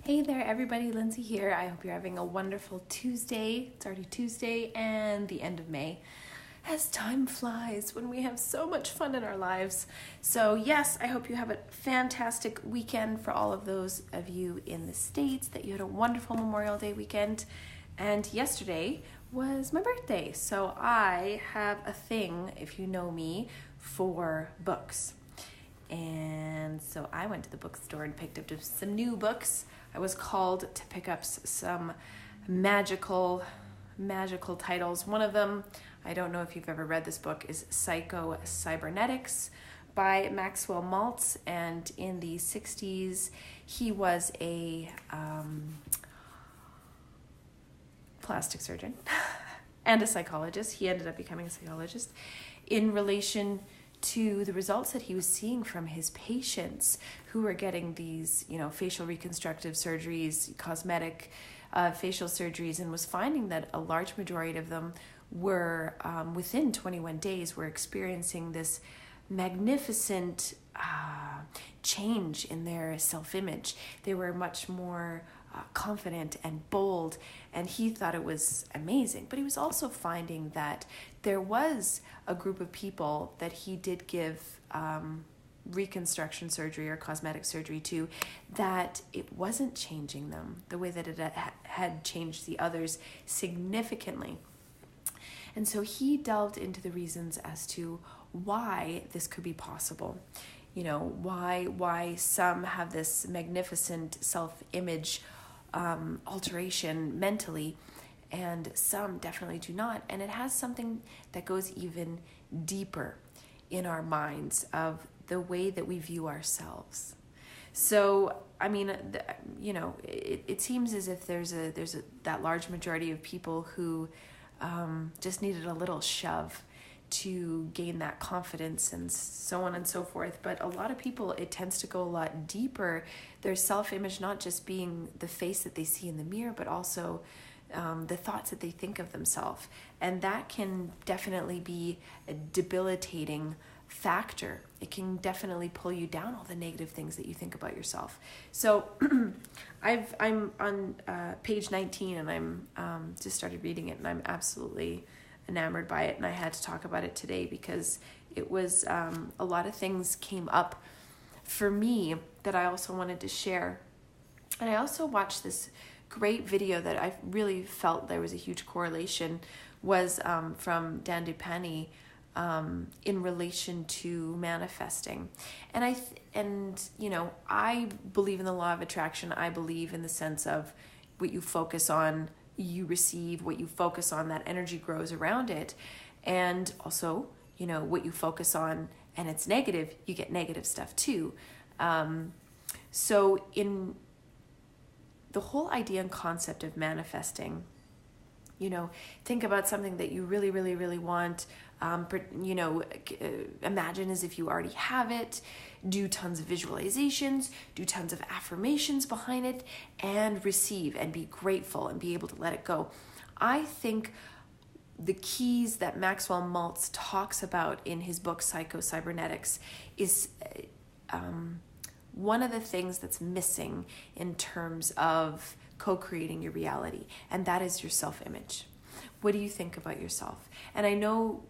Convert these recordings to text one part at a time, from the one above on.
Hey there, everybody. Lindsay here. I hope you're having a wonderful Tuesday. It's already Tuesday and the end of May. As time flies when we have so much fun in our lives. So yes, I hope you have a fantastic weekend for all of those of you in the States, that you had a wonderful Memorial Day weekend. And yesterday was my birthday. So I have a thing, if you know me, for books. And so I went to the bookstore and picked up just some new books. I was called to pick up some magical titles. One of them, I don't know if you've ever read this book, is Psycho-Cybernetics by Maxwell Maltz. And in the 60s, he was a plastic surgeon and a psychologist. He ended up becoming a psychologist in relation to the results that he was seeing from his patients who were getting these, facial reconstructive surgeries, cosmetic facial surgeries, and was finding that a large majority of them were, within 21 days, were experiencing this magnificent change in their self-image. They were much more confident and bold, and he thought it was amazing. But he was also finding that there was a group of people that he did give reconstruction surgery or cosmetic surgery to, that it wasn't changing them the way that it had changed the others significantly. And so he delved into the reasons as to why this could be possible. Why some have this magnificent self-image alteration mentally, and some definitely do not. And it has something that goes even deeper in our minds of the way that we view ourselves. So, it seems as if there's that large majority of people who just needed a little shove to gain that confidence and so on and so forth. But a lot of people, it tends to go a lot deeper. Their self-image not just being the face that they see in the mirror, but also the thoughts that they think of themselves. And that can definitely be a debilitating factor. It can definitely pull you down, all the negative things that you think about yourself. So I'm on page 19, and I'm just started reading it, and I'm absolutely enamored by it, and I had to talk about it today because it was a lot of things came up for me that I also wanted to share. And I also watched this great video that I really felt there was a huge correlation, was from Dan Dupani in relation to manifesting. And I believe in the law of attraction. I believe in the sense of what you focus on, you receive. What you focus on, that energy grows around it. And also, what you focus on and it's negative, you get negative stuff too. So in the whole idea and concept of manifesting, think about something that you really, really, really want. Imagine as if you already have it. Do tons of visualizations, do tons of affirmations behind it, and receive and be grateful and be able to let it go. I think the keys that Maxwell Maltz talks about in his book Psycho-Cybernetics is one of the things that's missing in terms of co-creating your reality, and that is your self-image. What do you think about yourself? And I know,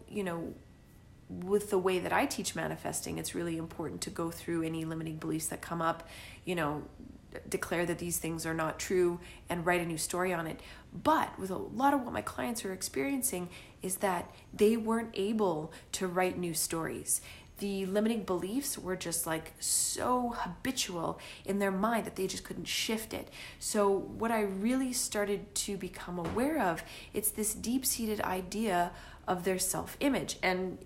with the way that I teach manifesting, it's really important to go through any limiting beliefs that come up, declare that these things are not true and write a new story on it. But with a lot of what my clients are experiencing is that they weren't able to write new stories. The limiting beliefs were just so habitual in their mind that they just couldn't shift it. So what I really started to become aware of, it's this deep-seated idea of their self-image. And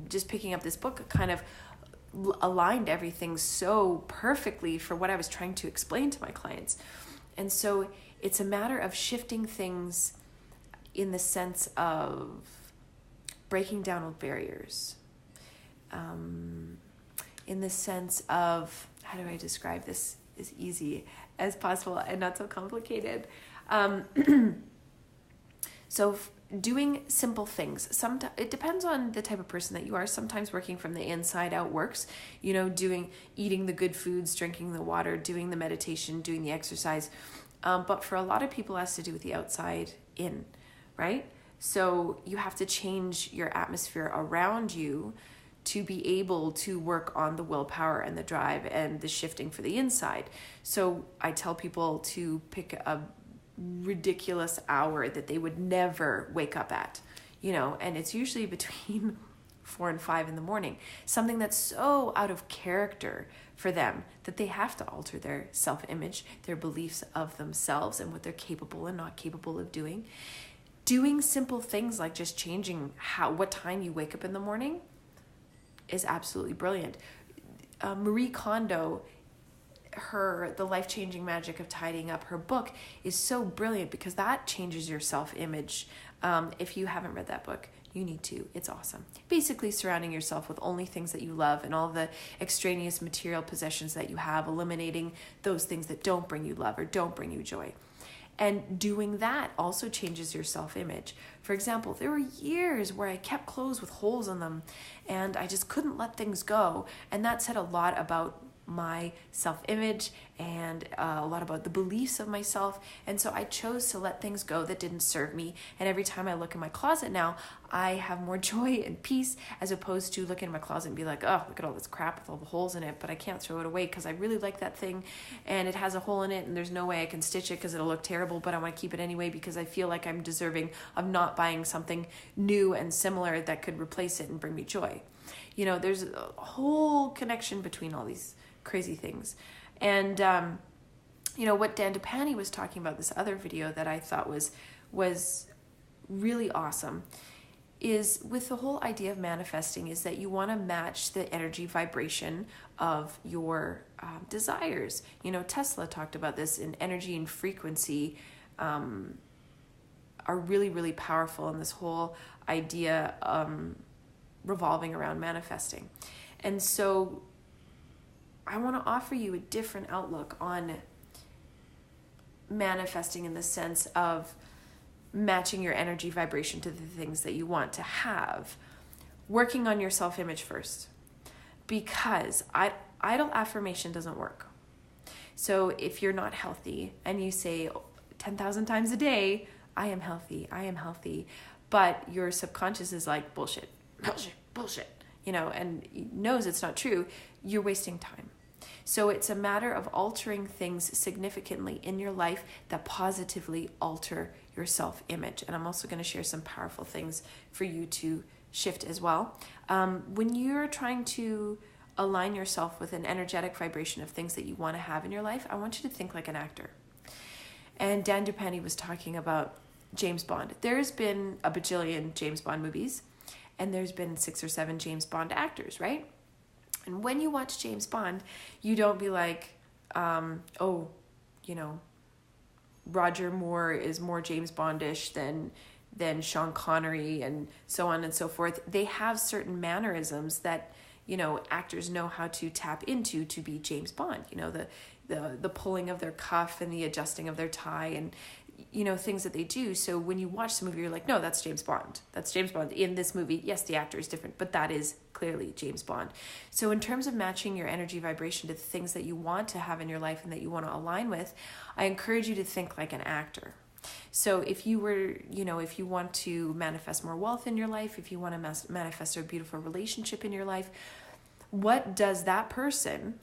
just picking up this book kind of aligned everything so perfectly for what I was trying to explain to my clients. And so it's a matter of shifting things in the sense of breaking down old barriers. In the sense of, how do I describe this as easy as possible and not so complicated? So doing simple things. It depends on the type of person that you are. Sometimes working from the inside out works, eating the good foods, drinking the water, doing the meditation, doing the exercise. But for a lot of people, it has to do with the outside in, right? So you have to change your atmosphere around you to be able to work on the willpower and the drive and the shifting for the inside. So I tell people to pick a ridiculous hour that they would never wake up at, and it's usually between 4 and 5 in the morning, something that's so out of character for them that they have to alter their self-image, their beliefs of themselves and what they're capable and not capable of doing. Doing simple things like just changing what time you wake up in the morning is absolutely brilliant. Marie Kondo, The Life-Changing Magic of Tidying Up, her book is so brilliant because that changes your self-image. If you haven't read that book, you need to. It's awesome. Basically surrounding yourself with only things that you love and all the extraneous material possessions that you have, eliminating those things that don't bring you love or don't bring you joy. And doing that also changes your self-image. For example, there were years where I kept clothes with holes in them and I just couldn't let things go. And that said a lot about my self-image and a lot about the beliefs of myself. And so I chose to let things go that didn't serve me. And every time I look in my closet now, I have more joy and peace, as opposed to looking in my closet and be like, oh, look at all this crap with all the holes in it, but I can't throw it away because I really like that thing and it has a hole in it and there's no way I can stitch it because it'll look terrible, but I want to keep it anyway because I feel like I'm deserving of not buying something new and similar that could replace it and bring me joy. There's a whole connection between all these crazy things. And what Dan Dupani was talking about, this other video that I thought was really awesome, is with the whole idea of manifesting, is that you want to match the energy vibration of your desires. Tesla talked about this, and energy and frequency are really, really powerful in this whole idea revolving around manifesting. And so I want to offer you a different outlook on manifesting, in the sense of matching your energy vibration to the things that you want to have. Working on your self-image first, because idle affirmation doesn't work. So if you're not healthy and you say 10,000 times a day, I am healthy, but your subconscious is like, bullshit, and knows it's not true, you're wasting time. So it's a matter of altering things significantly in your life that positively alter your self-image. And I'm also going to share some powerful things for you to shift as well. When you're trying to align yourself with an energetic vibration of things that you want to have in your life, I want you to think like an actor. And Dan Dupani was talking about James Bond. There's been a bajillion James Bond movies, and there's been 6 or 7 James Bond actors, right? And when you watch James Bond, you don't be like, Roger Moore is more James Bondish than Sean Connery and so on and so forth. They have certain mannerisms that, actors know how to tap into to be James Bond. The pulling of their cuff and the adjusting of their tie and, things that they do. So when you watch the movie, you're like, no, that's James Bond. That's James Bond. In this movie, yes, the actor is different, but that is clearly James Bond. So in terms of matching your energy vibration to the things that you want to have in your life and that you want to align with, I encourage you to think like an actor. So if you were, if you want to manifest more wealth in your life, if you want to manifest a beautiful relationship in your life, what does that person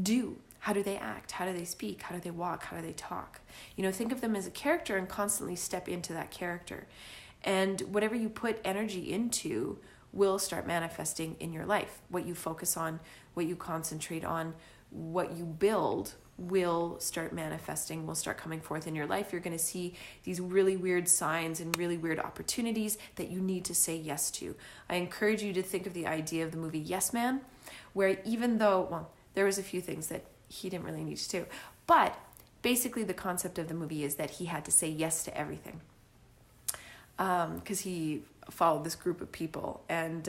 do? How do they act? How do they speak? How do they walk? How do they talk? Think of them as a character and constantly step into that character. And whatever you put energy into will start manifesting in your life. What you focus on, what you concentrate on, what you build will start manifesting, will start coming forth in your life. You're going to see these really weird signs and really weird opportunities that you need to say yes to. I encourage you to think of the idea of the movie Yes Man, where even though, there was a few things that he didn't really need to do, but basically the concept of the movie is that he had to say yes to everything. Because he followed this group of people, and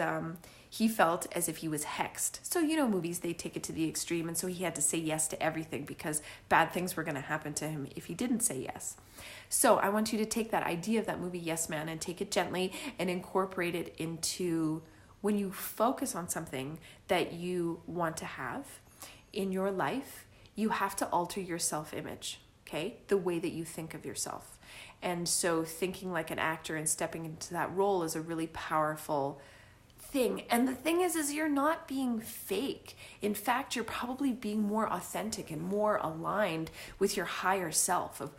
he felt as if he was hexed. So, you know, movies, they take it to the extreme, and so he had to say yes to everything because bad things were going to happen to him if he didn't say yes. So I want you to take that idea of that movie Yes Man and take it gently and incorporate it into when you focus on something that you want to have in your life. You have to alter your self-image, okay? The way that you think of yourself. And so thinking like an actor and stepping into that role is a really powerful thing. And the thing is you're not being fake. In fact, you're probably being more authentic and more aligned with your higher self of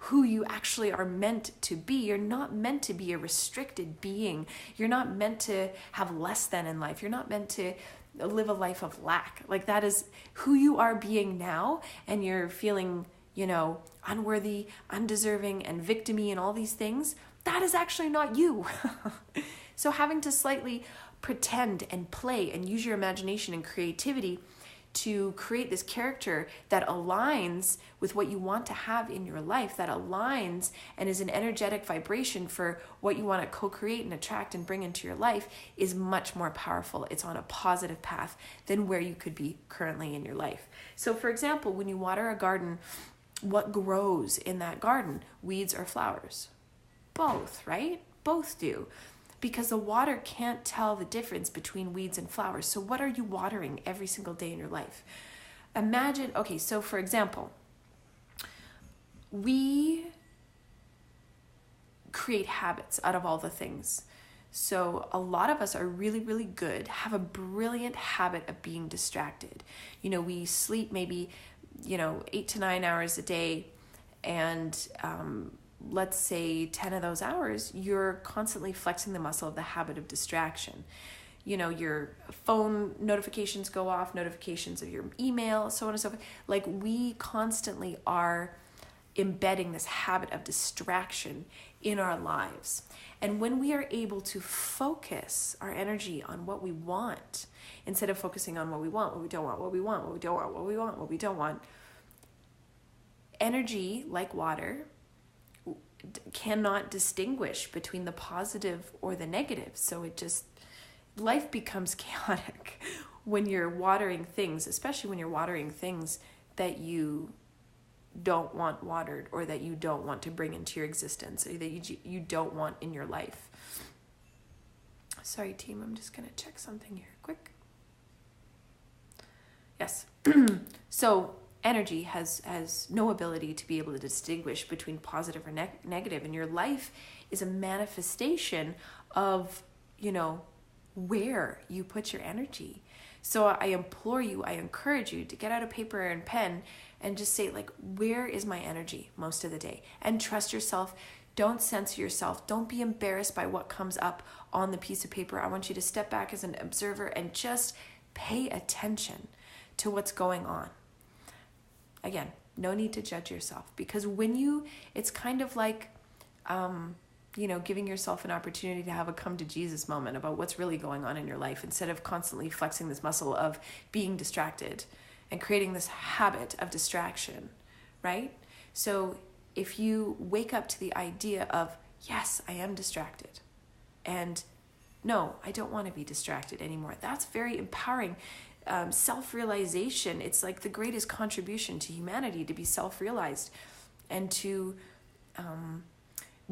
who you actually are meant to be. You're not meant to be a restricted being. You're not meant to have less than in life. You're not meant to live a life of lack. Like, that is who you are being now, and you're feeling, you know, unworthy, undeserving, and victim-y and all these things. That is actually not you. So having to slightly pretend and play and use your imagination and creativity to create this character that aligns with what you want to have in your life, that aligns and is an energetic vibration for what you want to co-create and attract and bring into your life, is much more powerful. It's on a positive path than where you could be currently in your life. So for example, when you water a garden, what grows in that garden? Weeds or flowers? Both, right? Both do. Because the water can't tell the difference between weeds and flowers. So what are you watering every single day in your life? Imagine, okay, so for example, we create habits out of all the things. So a lot of us are really, really good, have a brilliant habit of being distracted. You know, we sleep maybe, 8 to 9 hours a day, and let's say 10 of those hours, you're constantly flexing the muscle of the habit of distraction. You know, your phone notifications go off, notifications of your email, so on and so forth. Like, we constantly are embedding this habit of distraction in our lives. And when we are able to focus our energy on what we want, instead of focusing on what we want, what we don't want, what we want, what we don't want, what we want, what we don't want, energy, like water, cannot distinguish between the positive or the negative. So life becomes chaotic when you're watering things, especially when you're watering things that you don't want watered, or that you don't want to bring into your existence, or that you don't want in your life. Sorry, team, I'm just going to check something here quick. Yes. So energy has no ability to be able to distinguish between positive or negative, and your life is a manifestation of, where you put your energy. So I implore you, I encourage you to get out a paper and pen and just say, like, where is my energy most of the day? And trust yourself. Don't censor yourself. Don't be embarrassed by what comes up on the piece of paper. I want you to step back as an observer and just pay attention to what's going on. Again, no need to judge yourself, because it's kind of like, giving yourself an opportunity to have a come to Jesus moment about what's really going on in your life, instead of constantly flexing this muscle of being distracted and creating this habit of distraction, right? So if you wake up to the idea of, yes, I am distracted, and no, I don't want to be distracted anymore, that's very empowering. Self-realization, it's like the greatest contribution to humanity, to be self-realized and to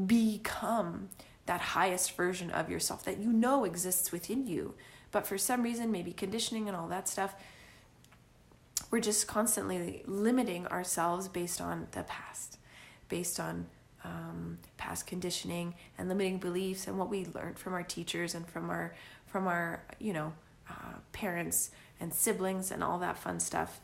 become that highest version of yourself that exists within you. But for some reason, maybe conditioning and all that stuff, we're just constantly limiting ourselves based on the past, based on past conditioning and limiting beliefs and what we learned from our teachers and from our parents and siblings and all that fun stuff.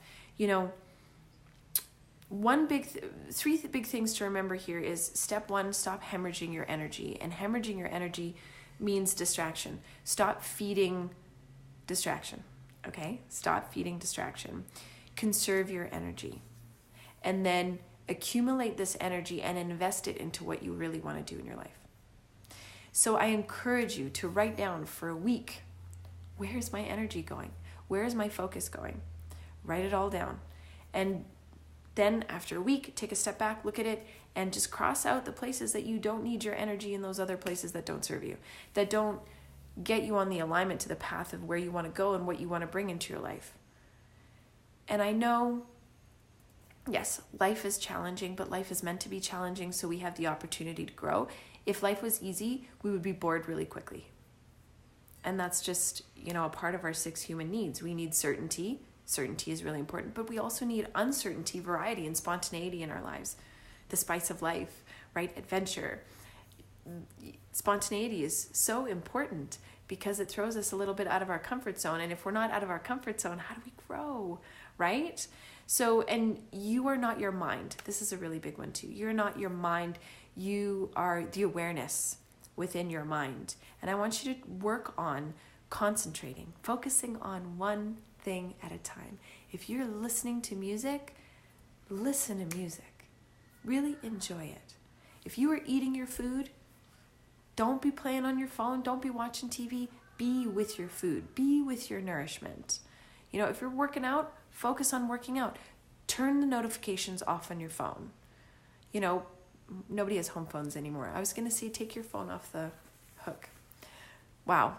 Three big things to remember here is, step one, stop hemorrhaging your energy. And hemorrhaging your energy means distraction. Stop feeding distraction, okay? Stop feeding distraction. Conserve your energy. And then accumulate this energy and invest it into what you really want to do in your life. So I encourage you to write down for a week, where's my energy going? Where is my focus going? Write it all down. And Then after a week, take a step back, look at it, and just cross out the places that you don't need your energy and those other places that don't serve you, that don't get you on the alignment to the path of where you want to go and what you want to bring into your life. And I know, yes, life is challenging, but life is meant to be challenging, so we have the opportunity to grow. If life was easy, we would be bored really quickly. And that's just, a part of our 6 human needs. We need certainty. Certainty is really important, but we also need uncertainty, variety, and spontaneity in our lives. The spice of life, right? Adventure. Spontaneity is so important because it throws us a little bit out of our comfort zone. And if we're not out of our comfort zone, how do we grow, right? So, and you are not your mind. This is a really big one too. You're not your mind. You are the awareness within your mind. And I want you to work on concentrating, focusing on one thing at a time. If you're listening to music, listen to music. Really enjoy it. If you are eating your food, don't be playing on your phone. Don't be watching TV. Be with your food. Be with your nourishment. If you're working out, focus on working out. Turn the notifications off on your phone. Nobody has home phones anymore. I was going to say, take your phone off the hook. Wow.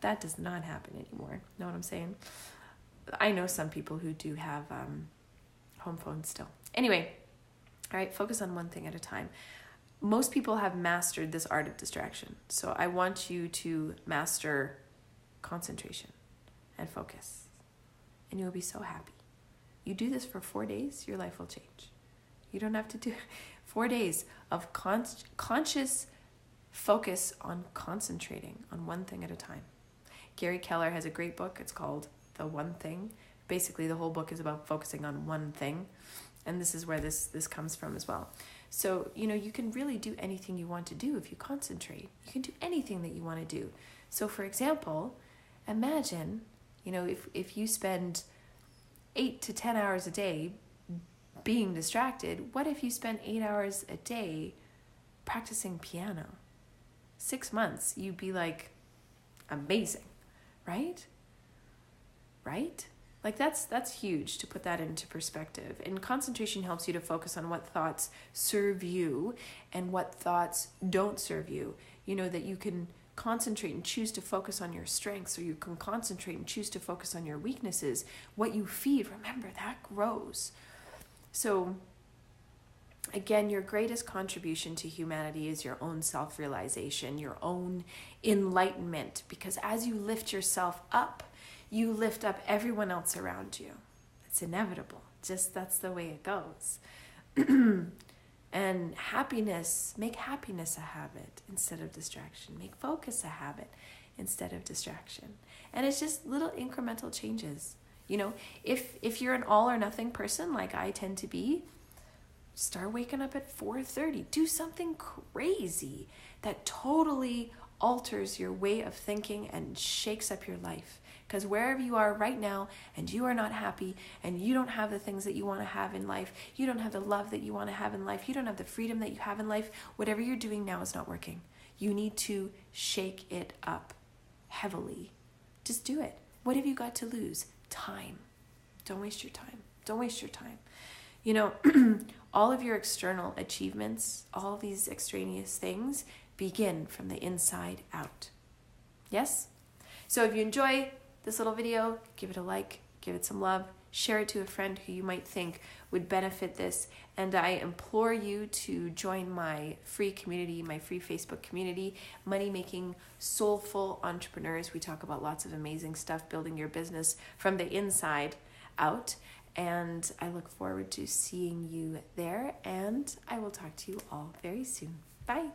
That does not happen anymore. Know what I'm saying? I know some people who do have home phones still. Anyway, all right, focus on one thing at a time. Most people have mastered this art of distraction. So I want you to master concentration and focus. And you will be so happy. You do this for 4 days, your life will change. You don't have to do 4 days of conscious focus on concentrating on one thing at a time. Gary Keller has a great book. It's called The One Thing. Basically, the whole book is about focusing on one thing. And this is where this comes from as well. So, you can really do anything you want to do if you concentrate. You can do anything that you want to do. So, for example, imagine, if you spend 8 to 10 hours a day being distracted, what if you spend 8 hours a day practicing piano? 6 months, you'd be like, amazing, right? Right? Like that's huge to put that into perspective. And concentration helps you to focus on what thoughts serve you and what thoughts don't serve you. That you can concentrate and choose to focus on your strengths, or you can concentrate and choose to focus on your weaknesses. What you feed, remember, that grows. So again, your greatest contribution to humanity is your own self-realization, your own enlightenment, because as you lift yourself up, you lift up everyone else around you. It's inevitable. Just that's the way it goes. And happiness, make happiness a habit instead of distraction. Make focus a habit instead of distraction. And it's just little incremental changes. If you're an all or nothing person like I tend to be, start waking up at 4:30. Do something crazy that totally alters your way of thinking and shakes up your life. Because wherever you are right now and you are not happy and you don't have the things that you want to have in life, you don't have the love that you want to have in life, you don't have the freedom that you have in life, whatever you're doing now is not working. You need to shake it up heavily. Just do it. What have you got to lose? Time. Don't waste your time. Don't waste your time. All of your external achievements, all these extraneous things begin from the inside out. Yes? So if you enjoy this little video, give it a like, give it some love, share it to a friend who you might think would benefit this. And I implore you to join my free community, my free Facebook community, Money Making Soulful Entrepreneurs. We talk about lots of amazing stuff, building your business from the inside out. And I look forward to seeing you there, and I will talk to you all very soon. Bye.